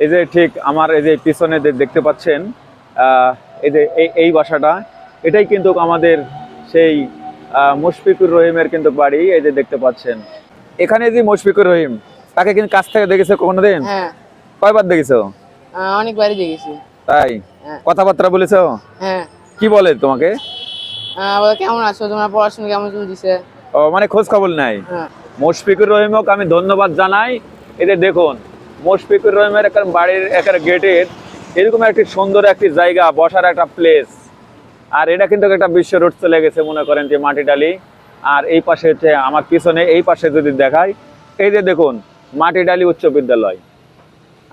এই যে ঠিক আমার এই যে পিছনে দেখতে পাচ্ছেন, এই যে এই বাসাটা, এটাই কিন্তু আমাদের সেই মুশফিকুর রহিমের কিন্তু বাড়ি। এই যে দেখতে পাচ্ছেন এখানে যে মুশফিকুর রহিম, তাকে কিন্তু কাছ থেকে দেখেছো কোনোদিন? হ্যাঁ। কয়বার দেখেছো? অনেকবারই দেখেছি। তাই? হ্যাঁ। কথাবার্তা বলেছো? হ্যাঁ। কি বলে তোমাকে? বলে কেমন আছো, তোমার পড়াশোনা কেমন চলতেছে? ও মানে খোঁজ খবর নাই। হ্যাঁ। মুশফিকুর রহিমকে আমি ধন্যবাদ জানাই। এই যে দেখুন, মুশফিকুর রহিমের একটা বাড়ির একটা গেটের এরকম একটি সুন্দর একটি জায়গা, বসার একটা প্লেস। আর এটা কিন্তু একটা বিশ্ব রোড চলে গেছে, মনে করেন যে মাটিডালি। আর এই পাশে হচ্ছে আমার পিছনে, এই পাশে যদি দেখাই, এই যে দেখুন মাটিডালি উচ্চ বিদ্যালয়।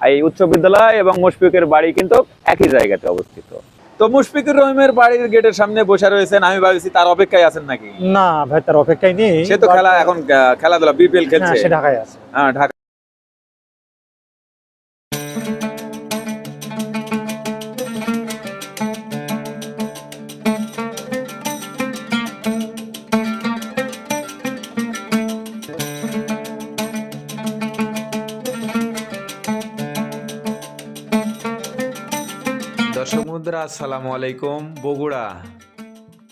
এই উচ্চ বিদ্যালয় এবং মুশফিকের বাড়ি কিন্তু একই জায়গাতে অবস্থিত। তো মুশফিকুর রহিমের বাড়ির গেটের সামনে বসে রয়েছেন, আমি ভাবছি তার অপেক্ষায় আছেন নাকি। না ভাই, তার অপেক্ষায় নেই। সে তো খেলা এখন খেলাধুলা বিপিএল হ্যাঁ, খেলছে। সে ঢাকায় আছে। হ্যাঁ, ঢাকা। দর্শক বন্ধুরা, আসসালামু আলাইকুম। বগুড়া,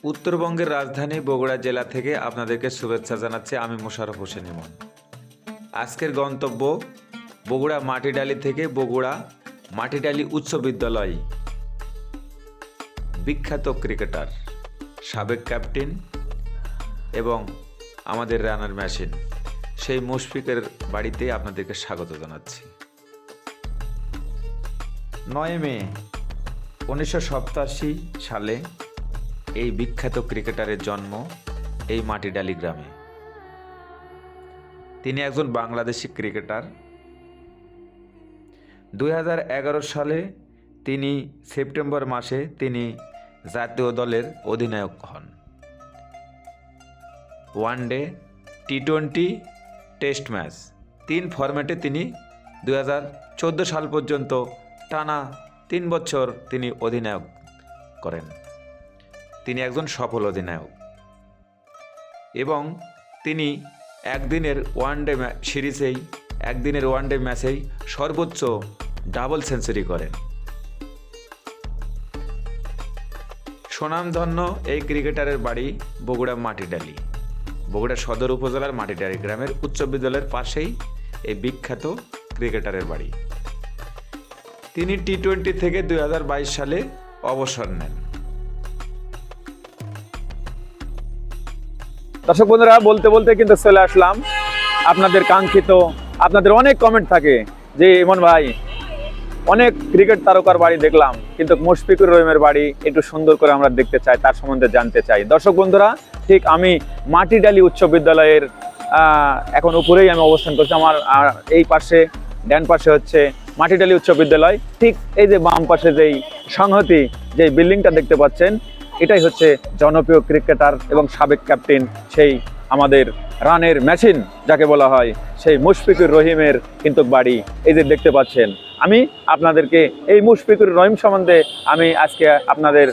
উত্তরবঙ্গের রাজধানী বগুড়া জেলা থেকে আপনাদেরকে শুভেচ্ছা জানাচ্ছি আমি মোশাররফ হোসেন ইমন। আজকের গন্তব্য বগুড়া মাটিডালি থেকে বগুড়া মাটিডালি উচ্চ বিদ্যালয়। বিখ্যাত ক্রিকেটার, সাবেক ক্যাপ্টেন এবং আমাদের রানার মেশিন সেই মুশফিকের বাড়িতে আপনাদেরকে স্বাগত জানাচ্ছি। 9 মে 1987 সালে এই বিখ্যাত ক্রিকেটারের জন্ম এই মাটিডালি গ্রামে। তিনি একজন বাংলাদেশি ক্রিকেটার। 2011 সালে তিনি সেপ্টেম্বর মাসে তিনি জাতীয় দলের অধিনায়ক হন। ওয়ানডে, টি-20, টেস্ট ম্যাচ 3 ফরম্যাটে তিনি 2014 সাল পর্যন্ত টানা 3 বছর তিনি অধিনায়ক করেন। তিনি একজন সফল অধিনায়ক এবং তিনি একদিনের ওয়ানডে সিরিজেই, একদিনের ওয়ানডে ম্যাচেই সর্বোচ্চ ডাবল সেঞ্চুরি করেন। সুনামধন্য এই ক্রিকেটারের বাড়ি বগুড়া মাটিডালি, বগুড়া সদর উপজেলার মাটিডালি গ্রামের উচ্চ বিদ্যালয়ের পাশেই এই বিখ্যাত ক্রিকেটারের বাড়ি। তিনি টি-20 থেকে 2022 সালে অবসর নেন। দর্শক বন্ধুরা, বলতে বলতে কিন্তু চলে আসলাম আপনাদের কাঙ্ক্ষিত, আপনাদের অনেক কমেন্ট থাকে যে ইমন ভাই অনেক ক্রিকেট তারকার বাড়ি দেখলাম, কিন্তু মুশফিকুর রহিমের বাড়ি একটু সুন্দর করে আমরা দেখতে চাই, তার সম্বন্ধে জানতে চাই। দর্শক বন্ধুরা, ঠিক আমি মাটিডালি উচ্চ বিদ্যালয়ের এখন উপরেই আমি অবস্থান করছি। আমার এই পাশে, ডান পাশে হচ্ছে মাটিডালি উচ্চ বিদ্যালয়। ঠিক এই যে বাম পাশে যেই সংহতি, যে বিল্ডিংটা দেখতে পাচ্ছেন, এটাই হচ্ছে জনপ্রিয় ক্রিকেটার এবং সাবেক ক্যাপ্টেন, সেই আমাদের রানের মেশিন যাকে বলা হয়, সেই মুশফিকুর রহিমের কিন্তু বাড়ি। এই যে দেখতে পাচ্ছেন, আমি আপনাদেরকে এই মুশফিকুর রহিম সম্বন্ধে আমি আজকে আপনাদের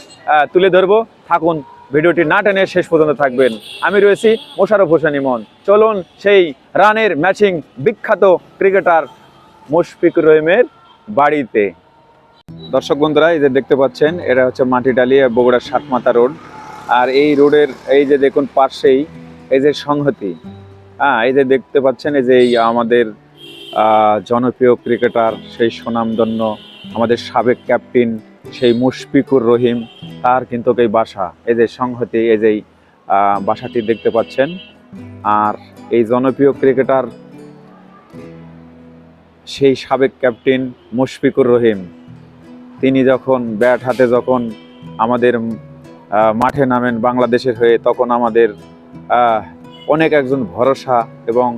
তুলে ধরবো। থাকুন, ভিডিওটি না টেনে শেষ পর্যন্ত থাকবেন। আমি রয়েছি মোশাররফ হোসেন ইমন। চলুন সেই রানের ম্যাচিং বিখ্যাত ক্রিকেটার মুশফিকুর রহিমের বাড়িতে। দর্শক বন্ধুরা, এই যে দেখতে পাচ্ছেন, এটা হচ্ছে মাটিডালি বগুড়ার সাতমাথা রোড। আর এই রোডের এই যে দেখুন পাশেই এই যে সংহতি, এই যে দেখতে পাচ্ছেন, এই যে আমাদের জনপ্রিয় ক্রিকেটার, সেই সুনামধন্য আমাদের সাবেক ক্যাপ্টেন সেই মুশফিকুর রহিম, তার কিন্তু এই বাসা, এই যে সংহতি, এই যে বাসাটি দেখতে পাচ্ছেন। আর এই জনপ্রিয় ক্রিকেটার সেই সাবেক ক্যাপ্টেন মুশফিকুর রহিম, তিনি যখন ব্যাট হাতে যখন আমাদের মাঠে নামেন বাংলাদেশের হয়ে, তখন আমাদের অনেক একজন ভরসা এবং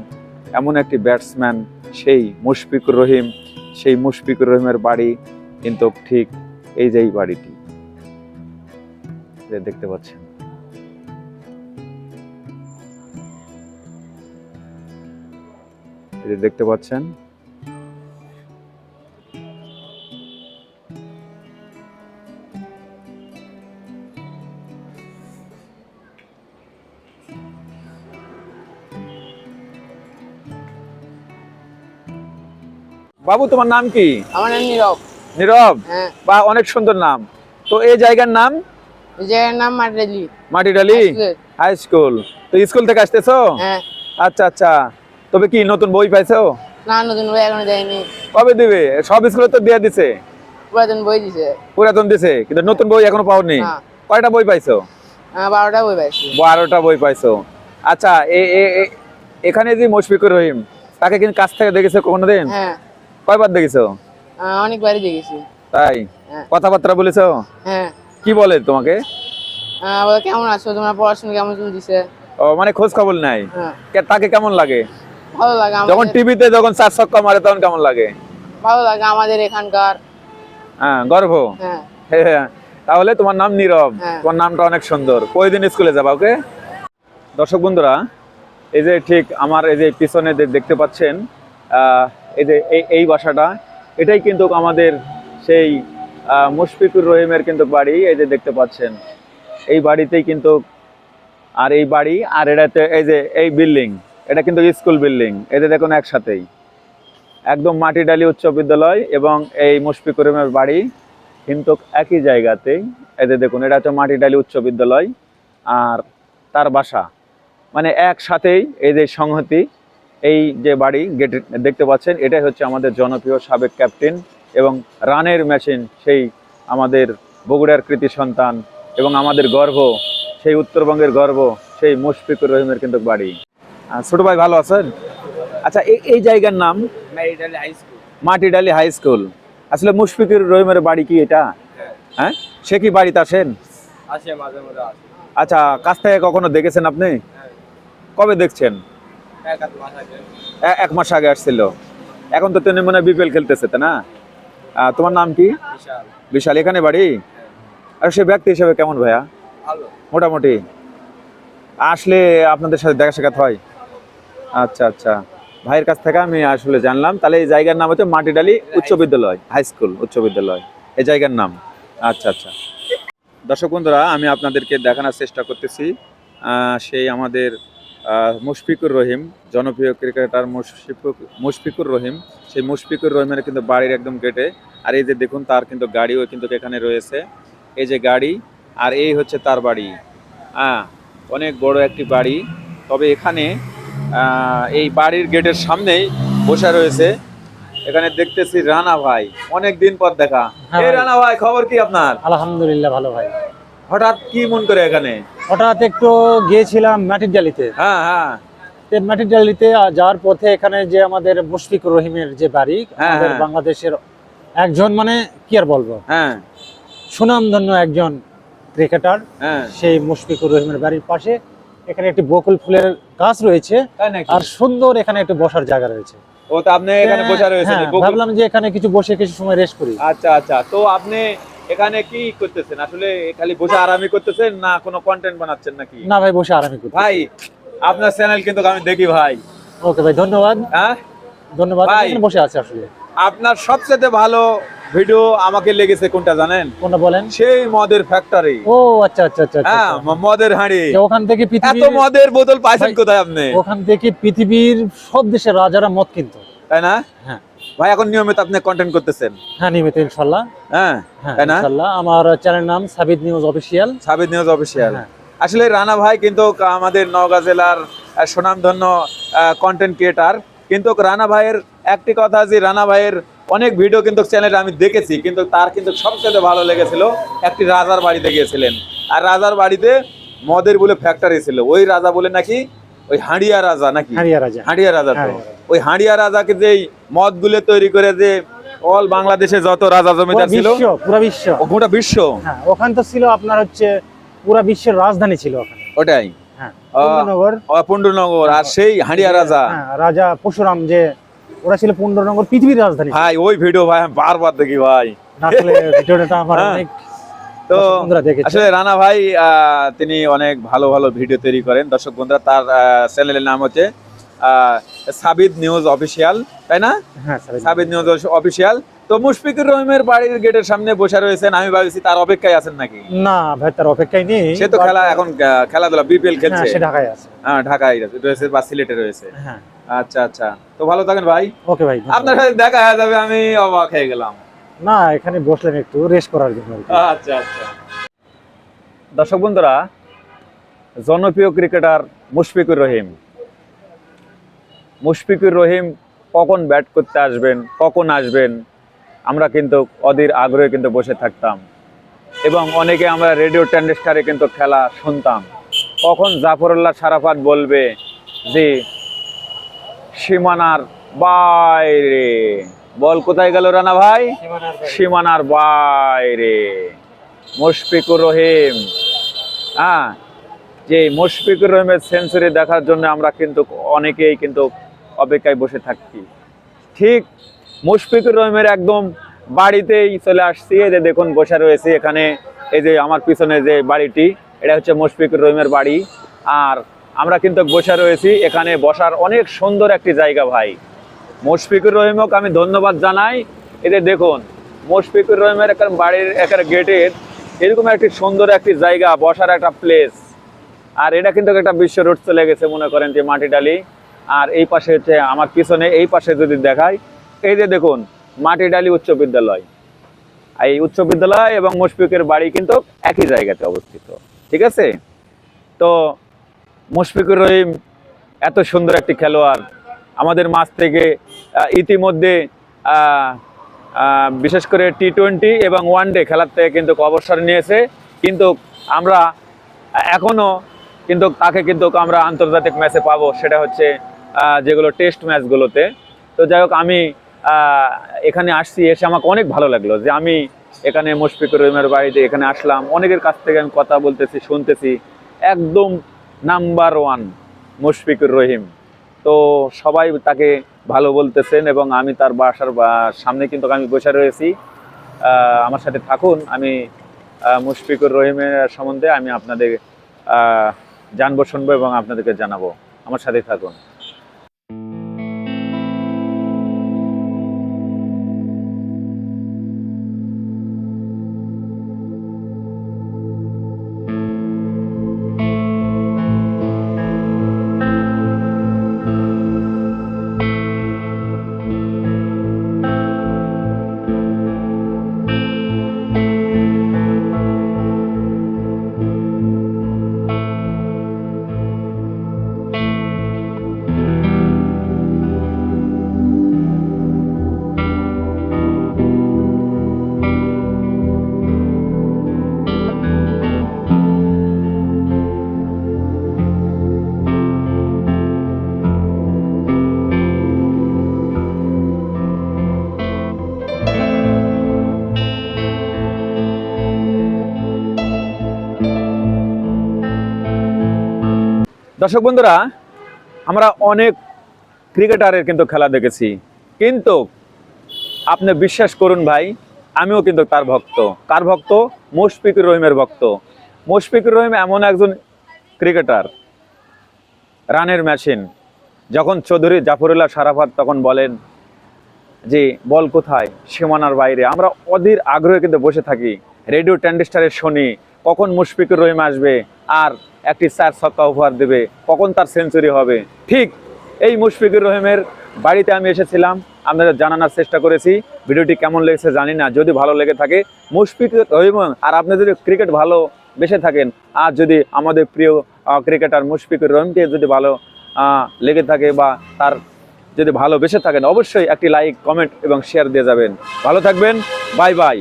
এমন একটি ব্যাটসম্যান সেই মুশফিকুর রহিম। সেই মুশফিকুর রহিমের বাড়ি কিন্তু ঠিক এই যে এই বাড়িটি দেখতে পাচ্ছেন। এই যে দেখতে পাচ্ছেন, বাবু তোমার নাম কি? আমার নাম নীরব। নীরব, হ্যাঁ। বা অনেক সুন্দর নাম। তো এই জায়গার নাম? এই জায়গার নাম মাটিরালি মাটিডালি হাই স্কুল। তো স্কুল থেকে আসতেছো? হ্যাঁ। আচ্ছা আচ্ছা, তবে কি নতুন বই পাইছো? না, নতুন বই এখনো দেয়নি। কবে দিবে? সব স্কুলে তো দিয়ে দিছে। পুরাতন বই দিছে। পুরাতন দিছে, কিন্তু নতুন বই এখনো পাওনি। না। কয়টা বই পাইছো? 12টা বই পাইছি। 12টা বই পাইছো। আচ্ছা, এখানে যে মুশফিকুর রহিম, তাকে কিন্তু কাছ থেকে দেখেছো কোনোদিন? হ্যাঁ। কয়বার দেখেছো? অনেকবারই দেখেছি। তাই? হ্যাঁ। কথাবার্তা বলেছো? হ্যাঁ। কি বলে তোমাকে? বলে কেমন আছো, তোমার পড়াশোনা কেমন চলতেছে? ও, মানে খোঁজ খবর নাই। হ্যাঁ। তাকে কেমন লাগে ভালো লাগে যখন আমাদের। টিভিতে যখন চার ছক্কা মারে তখন কেমন লাগে? ভালো লাগে আমাদের এখানকার। হ্যাঁ, গর্ব। হ্যাঁ। হ্যাঁ, তাহলে তোমার নাম নীরব। হ্যাঁ। তোমার নামটা অনেক সুন্দর। কয়দিন স্কুলে যাবা? ওকে দর্শক বন্ধুরা, এই যে ঠিক আমার এই যে পিছনে দেখতে পাচ্ছেন, এই যে এই বাসাটা, এটাই কিন্তু আমাদের সেই মুশফিকুর রহিমের কিন্তু বাড়ি। এই যে দেখতে পাচ্ছেন, এই বাড়িতেই কিন্তু, আর এই বাড়ি আর এটাতে এই যে এই বিল্ডিং, এটা কিন্তু স্কুল বিল্ডিং। এতে দেখুন একসাথেই একদম মাটিডালি উচ্চ বিদ্যালয় এবং এই মুশফিকুর রহিমের বাড়ি কিন্তু একই জায়গাতেই। এতে দেখুন, এটা হচ্ছে মাটিডালি উচ্চ বিদ্যালয় আর তার বাসা, মানে একসাথেই এই যে সংহতি। এই যে বাড়ি গেট দেখতে পাচ্ছেন, এটাই হচ্ছে আমাদের জনপ্রিয় সাবেক ক্যাপ্টেন এবং রানের মেশিন, সেই আমাদের বগুড়ার কৃতি সন্তান এবং আমাদের গর্ব, সেই উত্তরবঙ্গের গর্ব, সেই মুশফিকুর রহিমের কিন্তু বাড়ি। ছোট ভাই ভালো আছেন? আচ্ছা, এই জায়গার নাম মাটিডালি হাই স্কুল। আসলে মুশফিকুর রহিমের বাড়ি কি এটা? হ্যাঁ, সে কি বাড়িতে আসেন? আচ্ছা, কাছ থেকে কখনো দেখেছেন আপনি? কবে দেখছেন? 1 মাস আগে আসছিল। এখন তো তিনি মনে হয় বিপিএল খেলতেছে, তাই না? তোমার নাম কি? বিশাল। এখানে বাড়ি? আর সে ব্যক্তি হিসেবে কেমন ভাইয়া? মোটামুটি। আসলে আপনাদের সাথে দেখা সাক্ষাৎ হয়? আচ্ছা আচ্ছা, ভাইয়ের কাছ থেকে আমি আসলে জানলাম। তাহলে এই জায়গার নাম হচ্ছে মাটিডালি উচ্চ বিদ্যালয়, হাই স্কুল, উচ্চ বিদ্যালয়, এই জায়গার নাম। আচ্ছা আচ্ছা, দর্শক বন্ধুরা, আমি আপনাদেরকে দেখানোর চেষ্টা করতেছি সেই আমাদের মুশফিকুর রহিম, জনপ্রিয় ক্রিকেটার মুশফিকুর রহিম, সেই মুশফিকুর রহিমের কিন্তু বাড়ির একদম গেটে। আর এই যে দেখুন, তার কিন্তু গাড়িও কিন্তু এখানে রয়েছে। এই যে গাড়ি, আর এই হচ্ছে তার বাড়ি। অনেক বড় একটি বাড়ি। তবে এখানে এই বাড়ির গেটের সামনেই বসে রয়েছে, এখানে দেখতেছি রানা ভাই, অনেক দিন পর দেখা। এই রানা ভাই, খবর কি আপনার? আলহামদুলিল্লাহ ভালো ভাই। হঠাৎ কি মন করে এখানে? হঠাৎ একটু গিয়েছিলাম মাটিরডালিতে। হ্যাঁ হ্যাঁ। মাটিরডালিতে যাওয়ার পথে এখানে যে আমাদের মুশফিকুর রহিমের যে বাড়ি, আমাদের বাংলাদেশের একজন, মানে কি আর বলবো, হ্যাঁ, সুনামধন্য একজন ক্রিকেটার, সেই মুশফিকুর রহিমের বাড়ির পাশে এখানে একটি বকুল ফুলের গাছ রয়েছে আর সুন্দর এখানে একটু বসার জায়গা রয়েছে। ও, তো আপনি এখানে বসে রয়েছেন? ভাবলাম যে এখানে কিছু বসে কিছু সময় রেস্ট করি। আচ্ছা আচ্ছা, তো আপনি এখানে কি করতেছেন? আসলে খালি বসে আরামই করতেছেন না কোনো কন্টেন্ট বানাচ্ছেন নাকি? না ভাই, বসে আরামই করি ভাই। আপনার চ্যানেল কিন্তু আমি দেখি ভাই। ওকে ভাই, ধন্যবাদ। হ্যাঁ, ধন্যবাদ। ভাই, এখানে বসে আছে। আসলে আপনার সবচেয়ে ভালো ভিডিও আমাকে লেগেছে কোনটা জানেন? কোনটা বলেন? সেই মদের ফ্যাক্টরি। ও আচ্ছা আচ্ছা আচ্ছা। হ্যাঁ, মদের হাঁড়ি। ওখান থেকে এত মদের বোতল পাইছেন কোথায় আপনি? ওখান থেকে পৃথিবীর সব দেশের রাজারা মদ কিনতো, তাই না? হ্যাঁ ভাই, এখন নিয়মিত আপনি কন্টেন্ট করতেছেন? হ্যাঁ, নিয়মিত ইনশাআল্লাহ। হ্যাঁ, তাই না? ইনশাআল্লাহ। আমার চ্যানেল নাম সাবিদ নিউজ অফিশিয়াল। সাবিদ news official. আসলে রানা ভাই কিন্তু আমাদের নওগাঁ জেলার সুনামধন্য কন্টেন্ট ক্রিয়েটার। কিন্তু রানা ভাইয়ের একটি কথা, যে রানা ভাইয়ের অনেক ভিডিও কিন্তু চ্যানেলে আমি দেখেছি, কিন্তু তার কিন্তু সবচেয়ে ভালো লেগেছিল একটি রাজার বাড়িতে গিয়েছিলেন। আর রাজার বাড়িতে মদের বলে ফ্যাক্টরি ছিল। ওই রাজা বলে নাকি ওই হাঁড়িয়া রাজা, নাকি হাঁড়িয়া রাজা। তো ওই হাঁড়িয়া রাজাকে যেই মদ গুলো তৈরি করে যে অল বাংলাদেশে যত রাজা জমিদার ছিল, গোটা বিশ্ব, ওখান তো ছিল আপনার হচ্ছে পুরা বিশ্বের রাজধানী ছিল ওখানে। ওটাই পুণ্ডরনগর। আর সেই হাঁড়িয়া রাজা, রাজা পরশুরাম, যে ওরা ছিল পুণ্ডরনগর পৃথিবীর রাজধানী। ভাই, ওই ভিডিও ভাই আমি বারবার দেখি ভাই। আসলে ভিডিওটা আমার অনেক, তো আসলে রানা ভাই তিনি অনেক ভালো ভালো ভিডিও তৈরি করেন। দর্শক বন্ধুরা, তার চ্যানেলের নাম হচ্ছে সাবিদ নিউজ অফিশিয়াল, তাই না? হ্যাঁ, সাবিদ নিউজ অফিশিয়াল। তো মুশফিকুর রহিমের বাড়ির গেটের সামনে বসে রয়েছেন, আমি ভাবছি তার অপেক্ষায় আছেন নাকি? না ভাই, তার অপেক্ষায় নেই। সে তো এখন খেলাধুলা বিপিএল খেলছে। সে ঢাকায় আছে। হ্যাঁ, ঢাকায় রয়েছে বা সিলেটে রয়েছে। আচ্ছা আচ্ছা, তো ভালো থাকেন ভাই। ওকে ভাই, ধন্যবাদ। আপনার সাথে দেখা হয়ে যাবে, আমি অবাক হয়ে গেলাম। না, এখানে বসলেন একটু রেস্ট করার জন্য আর কি। আচ্ছা আচ্ছা। দর্শক বন্ধুরা, জনপ্রিয় ক্রিকেটার মুশফিকুর রহিম। মুশফিকুর রহিম কখন ব্যাট করতে আসবেন, কখন আসবেন, আমরা কিন্তু অধীর আগ্রহে কিন্তু বসে থাকতাম এবং অনেকে আমরা রেডিও ট্রানজিস্টারে কিন্তু খেলা শুনতাম। কখন জাফরুল্লাহ সারাফাত বলবে যে সীমানার বাইরে, বল কোথায় গেল রানা ভাই, সীমানার বাইরে মুশফিকুর রহিম। হ্যাঁ, যে মুশফিকুর রহিমের সেঞ্চুরি দেখার জন্য আমরা কিন্তু অনেকেই কিন্তু অপেক্ষায় বসে থাকি। ঠিক মুশফিকুর রহিমের একদম বাড়িতেই চলে আসছি। এই যে দেখুন বসে রয়েছে এখানে, এই যে আমার পিছনে যে বাড়িটি, এটা হচ্ছে মুশফিকুর রহিমের বাড়ি। আর আমরা কিন্তু বসে রয়েছি এখানে, বসার অনেক সুন্দর একটি জায়গা ভাই। মুশফিকুর রহিমকে আমি ধন্যবাদ জানাই। এই যে দেখুন মুশফিকুর রহিমের একটা বাড়ির একটা গেটের এরকম একটি সুন্দর একটি জায়গা, বসার একটা প্লেস। আর এটা কিন্তু একটা বিশ্ব রোড চলে গেছে, মনে করেন যে মাটিডালি। আর এই পাশে হচ্ছে আমার পিছনে, এই পাশে যদি দেখাই, এই যে দেখুন মাটিডালি উচ্চ বিদ্যালয়। এই উচ্চ বিদ্যালয় এবং মুশফিকের বাড়ি কিন্তু একই জায়গাতে অবস্থিত, ঠিক আছে। তো মুশফিকুর রহিম এত সুন্দর একটি খেলোয়াড়, আমাদের মাঝ থেকে ইতিমধ্যে বিশেষ করে টি-20 এবং ওয়ানডে খেলার থেকে কিন্তু অবসর নিয়েছে। কিন্তু আমরা এখনো কিন্তু তাকে কিন্তু আমরা আন্তর্জাতিক ম্যাচে পাবো, সেটা হচ্ছে যেগুলো টেস্ট ম্যাচগুলোতে। তো যাই হোক, আমি এখানে আসছি, এসে আমাকে অনেক ভালো লাগলো যে আমি এখানে মুশফিকুর রহিমের বাড়িতে এখানে আসলাম। অনেকের কাছ থেকে আমি কথা বলতেছি, শুনতেছি একদম নাম্বার 1 মুশফিকুর রহিম। তো সবাই তাকে ভালো বলতেছেন এবং আমি তার বাসার সামনে কিন্তু আমি বসে রয়েছি। আমার সাথে থাকুন, আমি মুশফিকুর রহিমের সম্বন্ধে আমি আপনাদের জানবো, শুনবো এবং আপনাদেরকে জানাবো। আমার সাথে থাকুন। দর্শক বন্ধুরা, আমরা অনেক ক্রিকেটারের কিন্তু খেলা দেখেছি, কিন্তু আপনি বিশ্বাস করুন ভাই, আমিও কিন্তু তার ভক্ত। কার ভক্ত? মুশফিকুর রহিমের ভক্ত। মুশফিকুর রহিম এমন একজন ক্রিকেটার, রানের মেশিন। যখন চৌধুরী জাফরুল্লাহ সারাফাত তখন বলেন যে বল কোথায়, সীমানার বাইরে, আমরা অধীর আগ্রহে কিন্তু বসে থাকি, রেডিও ট্রানজিস্টারে শুনি কখন মুশফিকুর রহিম আসবে আর একটি 4 ছক্কা উপহার দেবে, কখন তার সেঞ্চুরি হবে। ঠিক এই মুশফিকুর রহিমের বাড়িতে আমি এসেছিলাম, আপনাদের জানানোর চেষ্টা করেছি। ভিডিওটি কেমন লেগেছে জানি না, যদি ভালো লেগে থাকে মুশফিকুর রহিম আর আপনি যদি ক্রিকেট ভালো বেসে থাকেন, আর যদি আমাদের প্রিয় ক্রিকেটার মুশফিকুর রহিমকে যদি ভালো লেগে থাকে বা তার যদি ভালোবেসে থাকেন, অবশ্যই একটি লাইক, কমেন্ট এবং শেয়ার দিয়ে যাবেন। ভালো থাকবেন, বাই বাই।